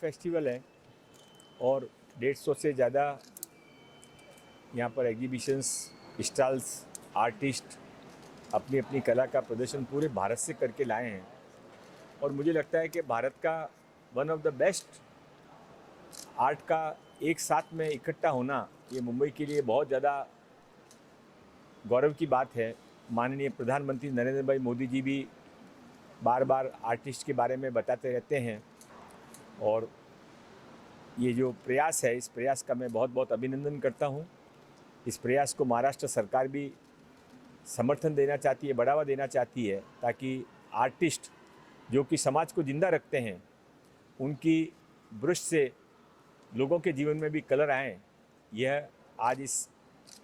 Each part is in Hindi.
फेस्टिवल है और 150 से ज़्यादा यहाँ पर एग्जीबिशंस, स्टॉल्स, आर्टिस्ट अपनी अपनी कला का प्रदर्शन पूरे भारत से करके लाए हैं। और मुझे लगता है कि भारत का one of the best art का एक साथ में इकट्ठा होना ये मुंबई के लिए बहुत ज़्यादा गौरव की बात है। माननीय प्रधानमंत्री नरेंद्र भाई मोदी जी भी बार बार आर्टिस्ट के बारे में बताते रहते हैं और ये जो प्रयास है, इस प्रयास का मैं बहुत बहुत अभिनंदन करता हूँ। इस प्रयास को महाराष्ट्र सरकार भी समर्थन देना चाहती है, बढ़ावा देना चाहती है, ताकि आर्टिस्ट जो कि समाज को जिंदा रखते हैं उनकी ब्रश से लोगों के जीवन में भी कलर आए। यह आज इस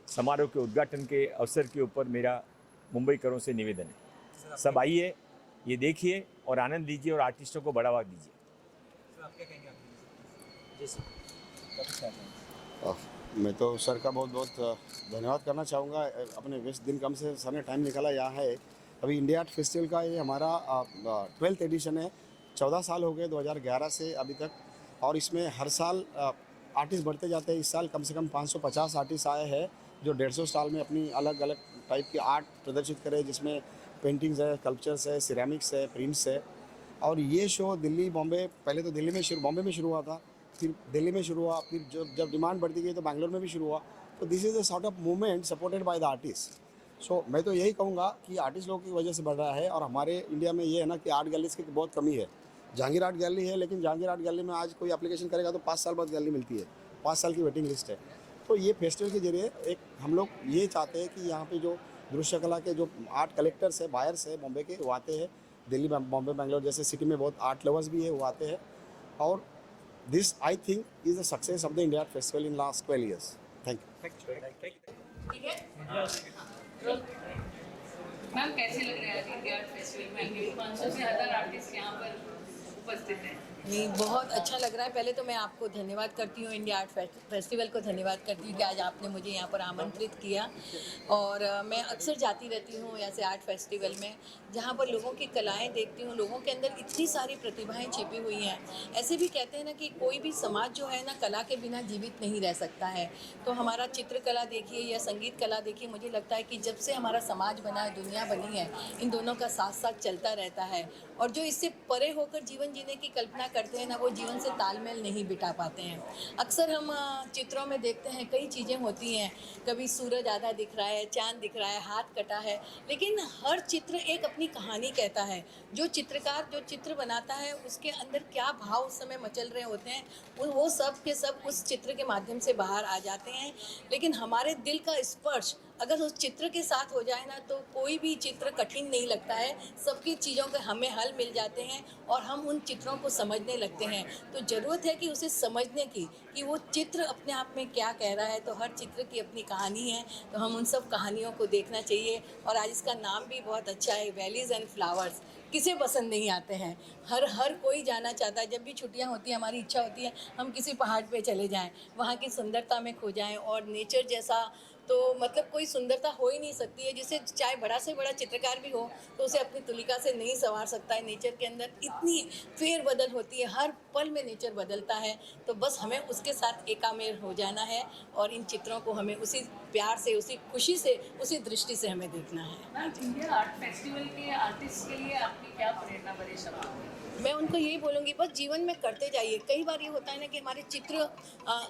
समारोह के उद्घाटन के अवसर के ऊपर मेरा मुंबईकरों से निवेदन है। सब आइए, ये देखिए और आनंद लीजिए और आर्टिस्टों को बढ़ावा दीजिए। मैं तो सर का बहुत बहुत धन्यवाद करना चाहूँगा। अपने व्यस्त दिन कम से सर ने टाइम निकाला यहाँ है। अभी इंडिया आर्ट फेस्टिवल का ये हमारा 12th एडिशन है। 14 साल हो गए 2011 से अभी तक, और इसमें हर साल आर्टिस्ट बढ़ते जाते हैं। इस साल कम से कम 550 आर्टिस्ट आए हैं जो 150 स्टॉल में अपनी अलग अलग टाइप की आर्ट प्रदर्शित करें, जिसमें पेंटिंग्स है, स्कल्पचर्स है, सिरेमिक्स है, प्रिंट्स है। और ये शो दिल्ली, बॉम्बे, पहले तो बॉम्बे में शुरू हुआ था, फिर दिल्ली में शुरू हुआ, फिर जब डिमांड बढ़ती गई तो बैंगलोर में भी शुरू हुआ। तो this is a sort of movement supported by the artist. So मैं तो यही कहूँगा कि आर्टिस्ट लोगों की वजह से बढ़ रहा है। और हमारे इंडिया में ये है ना कि आर्ट गैलरीज की बहुत कमी है। जहांगीर आर्ट गैलरी है, लेकिन जहांगीर आर्ट गैलरी में आज कोई एप्लीकेशन करेगा तो 5 साल बाद गैलरी मिलती है, 5 साल की वेटिंग लिस्ट है। तो ये फेस्टिवल के जरिए एक हम लोग ये चाहते हैं कि यहाँ पे जो दृश्य कला के जो आर्ट कलेक्टर्स है, बायर्स है बॉम्बे के, वो आते हैं। दिल्ली, बॉम्बे, बैंगलोर जैसे सिटी में बहुत आर्ट लवर्स भी है, वो आते हैं। और this I think is the success of the India art festival in last 12 years. Thank you. Ma'am, कैसे लग रहा है इंडिया आर्ट फेस्टिवल में? 500 से ज़्यादा आर्टिस्ट यहाँ पर उपस्थित हैं। नहीं, बहुत अच्छा लग रहा है। पहले तो मैं आपको धन्यवाद करती हूँ, इंडिया आर्ट फेस्टिवल को धन्यवाद करती हूँ कि आज आपने मुझे यहाँ पर आमंत्रित किया। और मैं अक्सर जाती रहती हूँ ऐसे आर्ट फेस्टिवल में, जहाँ पर लोगों की कलाएं देखती हूँ। लोगों के अंदर इतनी सारी प्रतिभाएं छिपी हुई हैं। ऐसे भी कहते हैं ना कि कोई भी समाज जो है ना, कला के बिना जीवित नहीं रह सकता है। तो हमारा चित्रकला देखिए या संगीत कला देखिए, मुझे लगता है कि जब से हमारा समाज बना है, दुनिया बनी है, इन दोनों का साथ साथ चलता रहता है। और जो इससे परे होकर जीवन जीने की कल्पना करते हैं ना, वो जीवन से तालमेल नहीं बिठा पाते हैं। अक्सर हम चित्रों में देखते हैं कई चीज़ें होती हैं, कभी सूरज आधा दिख रहा है, चांद दिख रहा है, हाथ कटा है, लेकिन हर चित्र एक अपनी कहानी कहता है। जो चित्रकार जो चित्र बनाता है, उसके अंदर क्या भाव उस समय मचल रहे होते हैं, वो सब के सब उस चित्र के माध्यम से बाहर आ जाते हैं। लेकिन हमारे दिल का स्पर्श अगर उस चित्र के साथ हो जाए ना, तो कोई भी चित्र कठिन नहीं लगता है। सबकी चीज़ों के हमें हल मिल जाते हैं और हम उन चित्रों को समझने लगते हैं। तो ज़रूरत है कि उसे समझने की, कि वो चित्र अपने आप में क्या कह रहा है। तो हर चित्र की अपनी कहानी है, तो हम उन सब कहानियों को देखना चाहिए। और आज इसका नाम भी बहुत अच्छा है, वैलीज़ एंड फ्लावर्स। किसे पसंद नहीं आते हैं, हर कोई जाना चाहता है। जब भी छुट्टियां होती हैं, हमारी इच्छा होती है हम किसी पहाड़ पे चले जाएं, वहाँ की सुंदरता में खो जाएं। और नेचर जैसा तो मतलब कोई सुंदरता हो ही नहीं सकती है, जिसे चाहे बड़ा से बड़ा चित्रकार भी हो तो उसे अपनी तुलिका से नहीं संवार सकता है। नेचर के अंदर इतनी फेरबदल होती है, हर पल में नेचर बदलता है। तो बस हमें उसके साथ एकामेर हो जाना है और इन चित्रों को हमें उसी प्यार से, उसी खुशी से, उसी दृष्टि से हमें देखना है। मैम, इंडिया आर्ट फेस्टिवल के आर्टिस्ट के लिए आपकी क्या प्रेरणा भरे शब्द हैं? मैं उनको यही बोलूँगी, बस जीवन में करते जाइए। कई बार ये होता है ना कि हमारे चित्र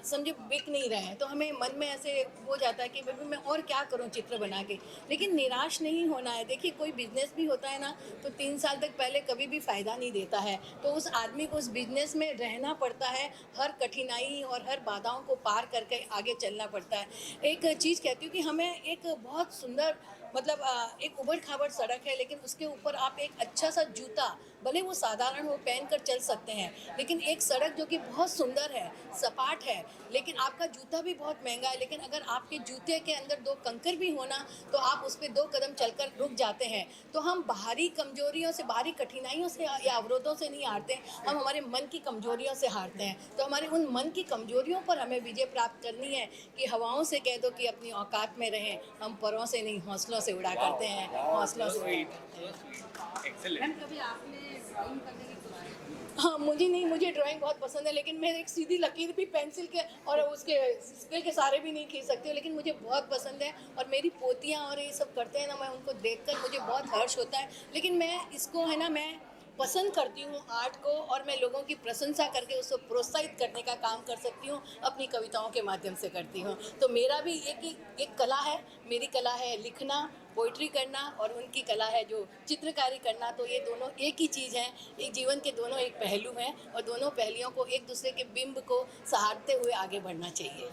समझे बिक नहीं रहे हैं, तो हमें मन में ऐसे हो जाता है कि भाई मैं और क्या करूँ चित्र बना के। लेकिन निराश नहीं होना है। देखिए, कोई बिजनेस भी होता है ना, तो 3 साल तक पहले कभी भी फ़ायदा नहीं देता है। तो उस आदमी को उस बिजनेस में रहना पड़ता है, हर कठिनाई और हर बाधाओं को पार करके आगे चलना पड़ता है। एक चीज़ कहती हूँ कि हमें एक बहुत सुंदर मतलब एक उबड़-खाबड़ सड़क है, लेकिन उसके ऊपर आप एक अच्छा सा जूता, भले वो साधारण हो, पहन कर चल सकते हैं। लेकिन एक सड़क जो कि बहुत सुंदर है, सपाट है, लेकिन आपका जूता भी बहुत महंगा है। लेकिन अगर आपके जूते के अंदर 2 कंकर भी हो ना, तो आप उस पे 2 कदम चलकर रुक जाते हैं। तो हम बाहरी कमजोरियों से, बाहरी कठिनाइयों से या अवरोधों से नहीं हारते, हम हमारे मन की कमजोरियों से हारते हैं। तो हमारे उन मन की कमजोरियों पर हमें विजय प्राप्त करनी है कि हवाओं से कह दो कि अपनी औकात में रहें, हम परों से नहीं हौसलों से उड़ा करते हैं, हौसलों से उड़ा करते हैं। मैम, कभी आपने ड्राइंग करने की कोशिश की? हाँ, मुझे ड्राइंग बहुत पसंद है, लेकिन मैं एक सीधी लकीर भी पेंसिल के और उसके स्केल के सारे भी नहीं खींच सकती हूँ, लेकिन मुझे बहुत पसंद है। और मेरी पोतियाँ और ये सब करते हैं ना, मैं उनको देखकर मुझे बहुत हर्ष होता है। लेकिन मैं इसको है ना, मैं पसंद करती हूँ आर्ट को, और मैं लोगों की प्रशंसा करके उसको प्रोत्साहित करने का काम कर सकती हूँ, अपनी कविताओं के माध्यम से करती हूँ। तो मेरा भी एक कला है, मेरी कला है लिखना, पोइट्री करना, और उनकी कला है जो चित्रकारी करना। तो ये दोनों एक ही चीज़ है, एक जीवन के दोनों एक पहलू हैं, और दोनों पहलुओं को एक दूसरे के बिंब को सहारते हुए आगे बढ़ना चाहिए।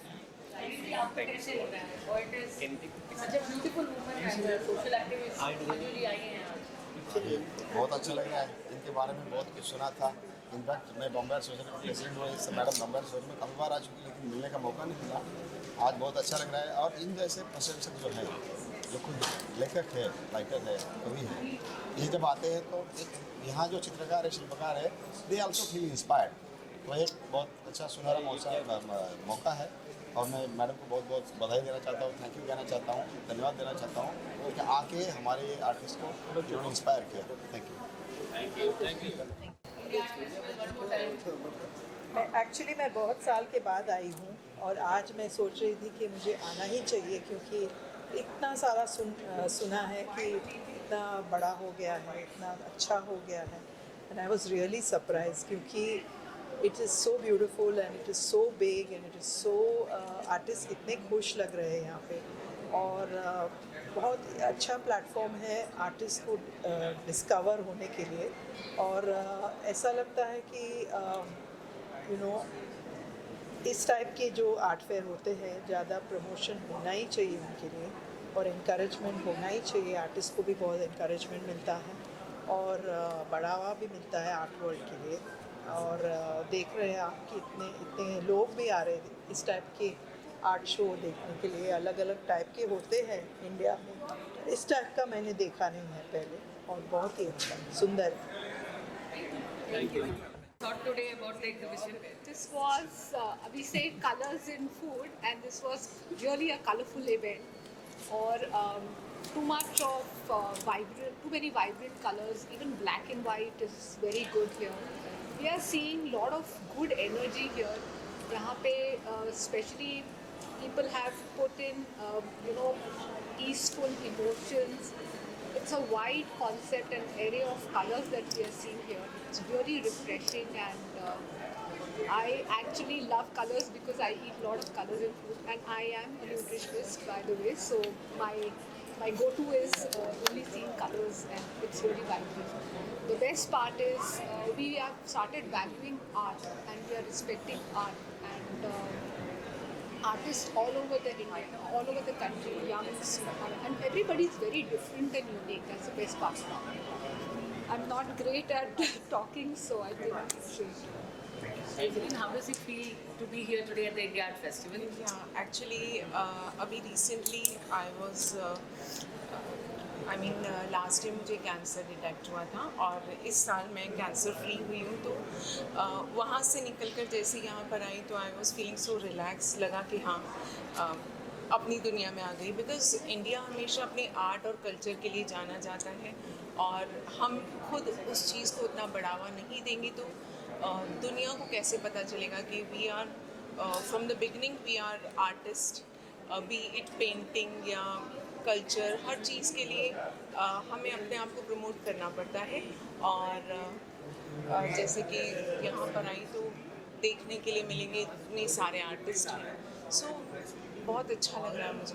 आपका कैसे लग रहा है? Poetess, such a beautiful woman and social activist, Manju ji आई हैं आज। बहुत अच्छा लग रहा है। इनके बारे में बहुत कुछ सुना था। इनफैक्ट मैं बॉम्बे सोसाइटी के प्रेसिडेंट हुआ, इससे मैडम बॉम्बे सोसाइटी में काफ़ी बार आ चुकी, लेकिन मिलने का मौका नहीं मिला। आज बहुत अच्छा लग रहा है। और इन जैसे प्रशंसक जो है, जो खुद लेखक है, राइटर है, कवि है, ये जब आते हैं तो एक यहाँ जो चित्रकार है, शिल्पकार है, दे आल्सो फील इंस्पायर्ड। तो एक बहुत अच्छा सुनहरा मौका है। और मैं मैडम को बहुत बहुत बधाई देना चाहता हूँ, थैंक यू कहना चाहता हूँ, धन्यवाद देना चाहता हूँ कि आके हमारे आर्टिस्ट को इन्होंने इंस्पायर किया। Thank you. मैं बहुत साल के बाद आई हूँ, और आज मैं सोच रही थी कि मुझे आना ही चाहिए, क्योंकि इतना सारा सुना है कि इतना बड़ा हो गया है, इतना अच्छा हो गया है। And I was really surprise, क्योंकि it is so beautiful and it is so big and it is so artist इतने खुश लग रहे हैं यहाँ पे। और बहुत अच्छा प्लेटफॉर्म है आर्टिस्ट को डिस्कवर होने के लिए। और ऐसा लगता है कि यू नो इस टाइप के जो आर्ट फेयर होते हैं, ज़्यादा प्रमोशन होना ही चाहिए उनके लिए, और इनकरेजमेंट होना ही चाहिए। आर्टिस्ट को भी बहुत इनकरेजमेंट मिलता है, और बढ़ावा भी मिलता है आर्ट वर्ल्ड के लिए। और देख रहे हैं आप कि इतने लोग भी आ रहे हैं इस टाइप के आर्ट शो देखने के लिए। अलग अलग टाइप के होते हैं इंडिया में, इस टाइप का मैंने देखा नहीं है पहले, और बहुत ही अच्छा सुंदर। Thought today about the exhibition. This was, we say colors in food, and this was really a colorful event. Or too much of too many vibrant colors, even black and white is very good here. We are seeing a lot of good energy here. यहाँ पे especially people have put in, peaceful emotions. It's a wide concept and array of colors that we are seeing here. It's really refreshing, and I actually love colors because I eat a lot of colors in food, and I am a nutritionist, by the way. So my go-to is only seeing colors, and it's really vibrant. The best part is we have started valuing art, and we are respecting art, and artists all over the country, young, small, and everybody is very different and unique. That's the best part. I'm not great at talking, so I think it should. Evelyn, how does it feel to be here today at the India Art Festival? Yeah, actually, अभी recently I was, last year मुझे कैंसर डिटेक्ट हुआ था, और इस साल मैं कैंसर फ्री हुई हूँ। तो वहाँ से निकल कर जैसे यहाँ पर आई, तो I was feeling so relax. लगा कि हाँ, अपनी दुनिया में आ गई। बिकॉज इंडिया हमेशा अपने आर्ट और कल्चर के लिए जाना जाता है, और हम खुद उस चीज़ को उतना बढ़ावा नहीं देंगे तो दुनिया को कैसे पता चलेगा कि we are from the beginning we are artist, be it painting या कल्चर, हर चीज़ के लिए हमें अपने आप को प्रमोट करना पड़ता है। और जैसे कि यहाँ पर आई तो देखने के लिए मिलेंगे इतने सारे आर्टिस्ट हैं। सो बहुत अच्छा लग रहा है मुझे।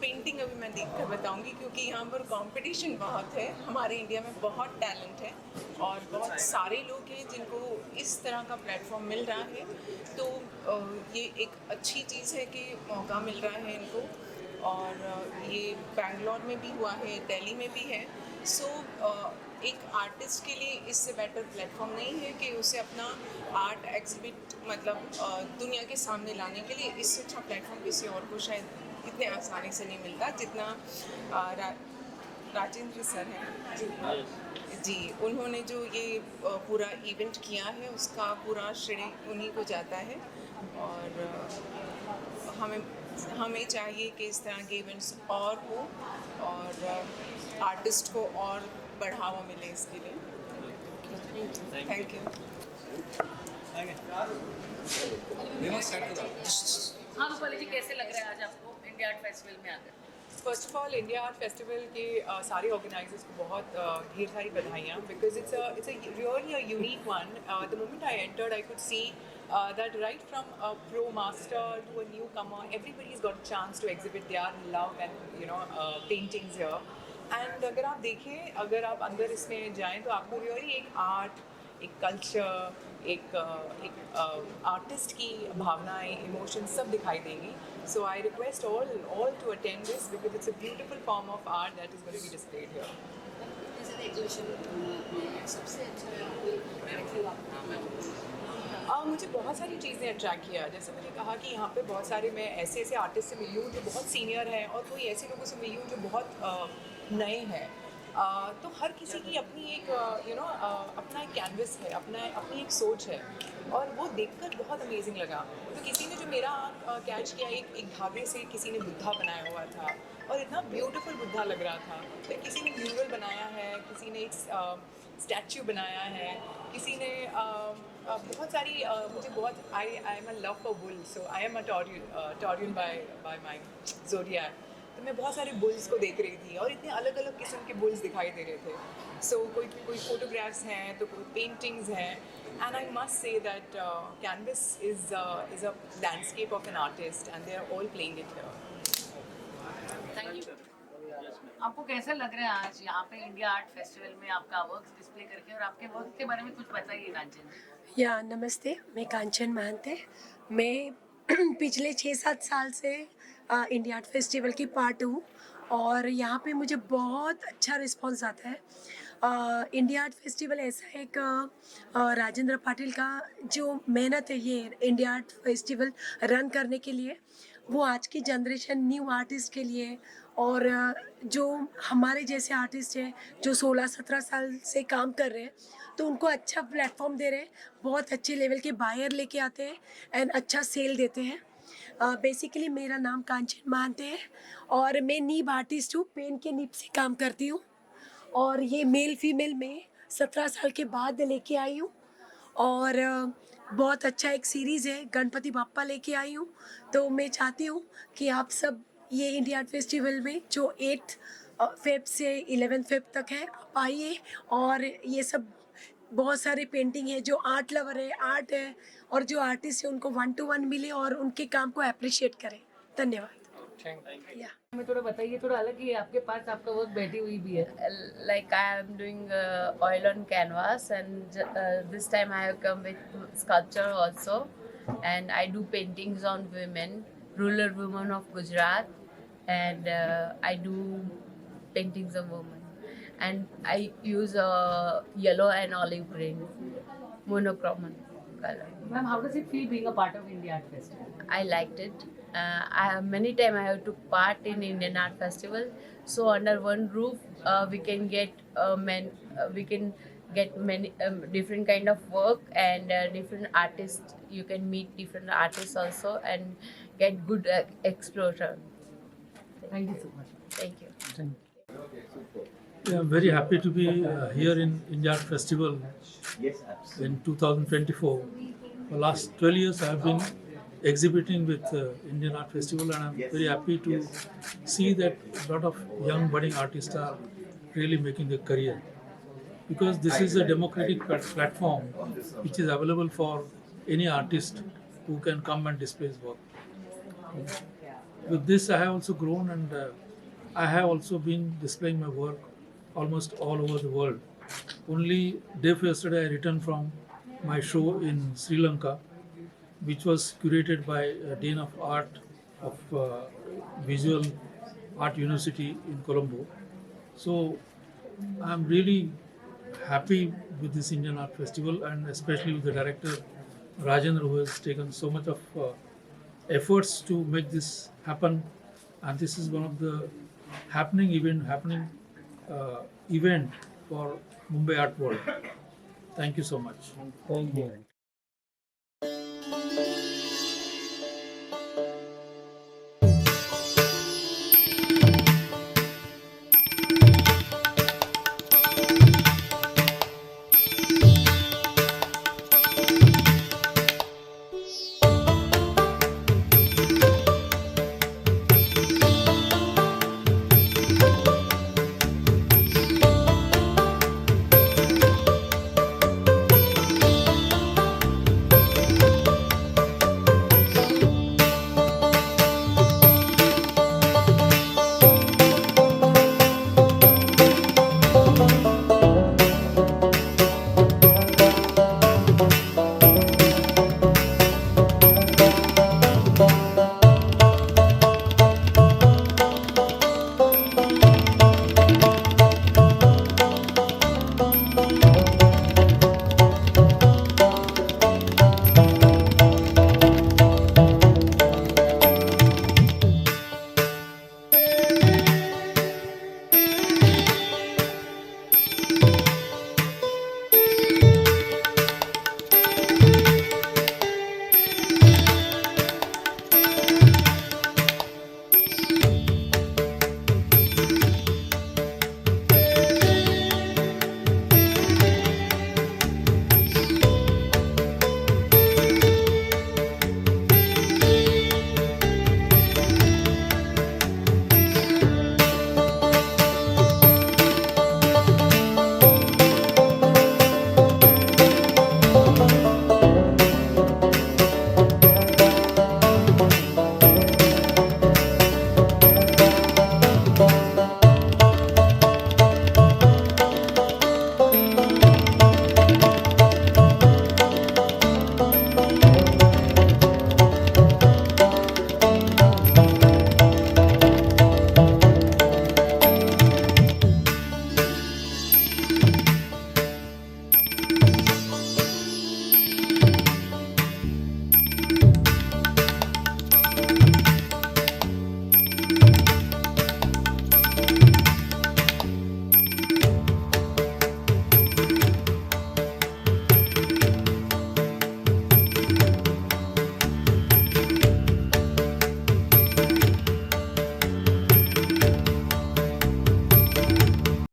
पेंटिंग अभी मैं देख कर बताऊँगी, क्योंकि यहाँ पर कंपटीशन बहुत है। हमारे इंडिया में बहुत टैलेंट है, और बहुत सारे लोग हैं जिनको इस तरह का प्लेटफॉर्म मिल रहा है। तो ये एक अच्छी चीज़ है कि मौका मिल रहा है इनको। और ये बैंगलोर में भी हुआ है, दिल्ली में भी है। सो एक आर्टिस्ट के लिए इससे बेटर प्लेटफॉर्म नहीं है कि उसे अपना आर्ट एग्जिबिट दुनिया के सामने लाने के लिए इससे अच्छा प्लेटफॉर्म किसी और को शायद इतने आसानी से नहीं मिलता जितना राजेंद्र सर हैं जी। उन्होंने जो ये पूरा इवेंट किया है, उसका पूरा श्रेय उन्हीं को जाता है, और हमें हमें चाहिए कि इस तरह के इवेंट्स और हो और आर्टिस्ट को और बढ़ावा मिले इसके लिए। Thank you. हाँ रूपाली जी, कैसे लग रहा है आज आपको इंडिया आर्ट फेस्टिवल में आकर? First of all India art festival के सारे ऑर्गेनाइजर्स को बहुत ढेर सारी बधाइयाँ, because it's really a unique one. The moment I entered I could see that right from a pro master to a newcomer, everybody's got a chance to exhibit their love and paintings here. And अगर आप देखें, अगर आप अंदर इसमें जाएं तो आपको रियली एक आर्ट, एक कल्चर, एक आर्टिस्ट की भावनाएं, इमोशंस सब दिखाई देंगी. So I request all to attend this because it's a beautiful form of art that is going to be displayed here. जैसे एग्जीबिशन सबसे अच्छा मुझे बहुत सारी चीज़ें अट्रैक्ट किया. जैसे मैंने कहा कि यहाँ पे बहुत सारे मैं ऐसे आर्टिस्ट से मिली हूँ जो बहुत सीनियर हैं और कोई ऐसे लोगों से मिली हूँ जो बहुत नए हैं. तो हर किसी की अपनी एक अपना एक कैनवस है, अपनी एक सोच है और वो देखकर बहुत अमेजिंग लगा. तो किसी ने जो मेरा कैच किया, एक धागे से किसी ने बुद्धा बनाया हुआ था और इतना ब्यूटीफुल बुद्धा लग रहा था. फिर किसी ने म्यूरल बनाया है, किसी ने एक स्टैचू बनाया है, किसी ने बहुत सारी मुझे बहुत I am a love for bull, so I am a Taurean by my zodiac. तो मैं बहुत सारे बुल्स को देख रही थी और इतने अलग अलग किस्म के बुल्स दिखाई दे रहे थे. सो कोई फोटोग्राफ्स हैं तो कोई पेंटिंग्स हैं. And I must say that canvas is a landscape of an artist and they are all playing it here. Thank you. आपको कैसा लग रहा है आज यहाँ पे इंडिया आर्ट फेस्टिवल में आपका वर्क डिस्प्ले करके, और आपके वर्क के बारे में कुछ बताइए कांचन. या नमस्ते, मैं कांचन महंते. मैं पिछले 6-7 साल से इंडिया आर्ट फेस्टिवल की पार्ट हूँ और यहाँ पे मुझे बहुत अच्छा रिस्पांस आता है. इंडिया आर्ट फेस्टिवल ऐसा एक राजेंद्र पाटिल का जो मेहनत है ये इंडिया आर्ट फेस्टिवल रन करने के लिए, वो आज की जनरेशन न्यू आर्टिस्ट के लिए और जो हमारे जैसे आर्टिस्ट हैं जो 16-17 साल से काम कर रहे हैं, तो उनको अच्छा प्लेटफॉर्म दे रहे हैं. बहुत अच्छे लेवल के बायर लेके आते हैं एंड अच्छा सेल देते हैं. बेसिकली मेरा नाम कांचन महंते है और मैं नीब आर्टिस्ट हूँ. पेन के नीब से काम करती हूँ और ये मेल फीमेल में 17 साल के बाद लेके आई हूँ और बहुत अच्छा एक सीरीज़ है गणपति बाप्पा लेके आई हूँ. तो मैं चाहती हूँ कि आप सब ये इंडिया आर्ट फेस्टिवल में जो 8 फेब से 11 फेब तक है, आप आइए और ये सब बहुत सारे पेंटिंग है. जो आर्ट लवर है, आर्ट है और जो आर्टिस्ट है उनको 1-to-1 मिले और उनके काम को अप्रिशिएट करें. धन्यवाद. या हमें थोड़ा बताइए, थोड़ा अलग ही आपके पास आपका वर्क बैठी हुई भी है. Like I am doing oil on canvas, and this time I have come with sculpture also, and I do paintings on women, rural women of Gujarat, and I do paintings of women, and I use yellow and olive green monochrome color. Ma'am, how does it feel being a part of India Art Festival? I liked it. Many times I have took part in Indian Art Festival. So under one roof, we can get many different kind of work and different artists. You can meet different artists also and get good exposure. Thank you so much. Thank you. Yeah, I'm very happy to be here in India Art Festival in 2024. For the last 12 years, I have been exhibiting with Indian Art Festival, and I'm very happy to see that a lot of young budding artists are really making a career, because this is a democratic platform which is available for any artist who can come and display his work. With this, I have also grown, and I have also been displaying my work almost all over the world. Only day before yesterday, I returned from my show in Sri Lanka, which was curated by Dean of Art of Visual Art University in Colombo. So I'm really happy with this Indian Art Festival, and especially with the director Rajendra, who has taken so much of efforts to make this happen. And this is one of the happening event for Mumbai Art World. Thank you so much. Thank you.